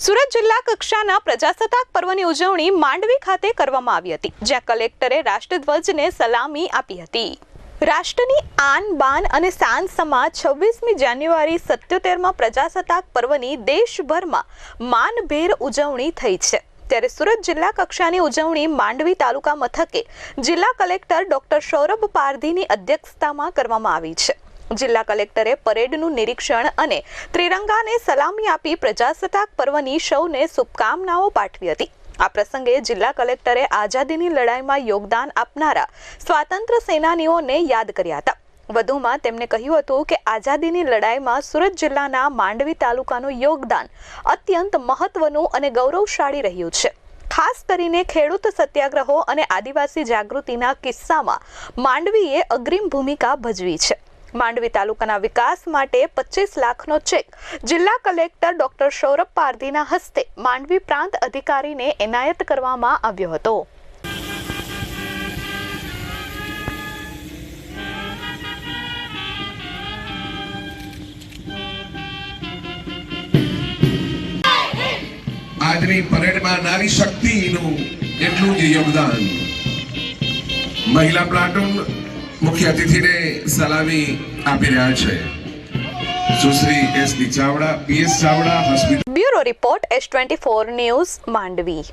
સુરત જિલ્લા કક્ષાના પ્રજાસત્તાક પર્વની ઉજવણી માંડવી ખાતે કરવામાં આવી હતી, જ્યાં કલેક્ટરે રાષ્ટ્રધ્વજને સલામી આપી હતી। રાષ્ટ્રની આન બાન અને શાન સમા 26મી જાન્યુઆરી 77માં પ્રજાસત્તાક પર્વની દેશભરમાં માનભેર ઉજવણી થઈ છે। ત્યારે સુરત જિલ્લા કક્ષાની ઉજવણી માંડવી તાલુકા મથકે જિલ્લા કલેક્ટર ડોક્ટર સૌરભ પારધીની અધ્યક્ષતામાં કરવામાં આવી છે। જિલ્લા કલેક્ટરે પરેડનું નિરીક્ષણ અને ત્રિરંગાને સલામી આપી પ્રજાસત્તાક પર્વની સૌને શુભકામનાઓ પાઠવી હતી। આ પ્રસંગે જિલ્લા કલેક્ટરે આઝાદીની લડાઈમાં યોગદાન આપનારા સ્વાતંત્ર્ય સેનાનીઓને યાદ કર્યા હતા। વધુમાં તેમણે કહ્યું હતું કે આઝાદીની લડાઈમાં સુરત જિલ્લાના માંડવી તાલુકાનું યોગદાન અત્યંત મહત્વનું અને ગૌરવશાળી રહ્યું છે। ખાસ કરીને ખેડૂત સત્યાગ્રહો અને આદિવાસી જાગૃતિના કિસ્સામાં માંડવીએ અગ્રીમ ભૂમિકા ભજવી છે। માંડવી તાલુકાના વિકાસ માટે 25 લાખનો ચેક જિલ્લા કલેક્ટર ડોક્ટર સૌરભ પારધીના હસ્તે માંડવી પ્રાંત અધિકારીને એનાયત કરવામાં આવ્યો હતો। આજની પરેડમાં નારી શક્તિનું એટલું જ યોગદાન। મહિલા પ્લાટૂન મુખ્ય અતિથિને સલામી આપી રહ્યા છે Sushri S D Chavda, PS Chavda hospital. Bureau report S24 news Mandvi.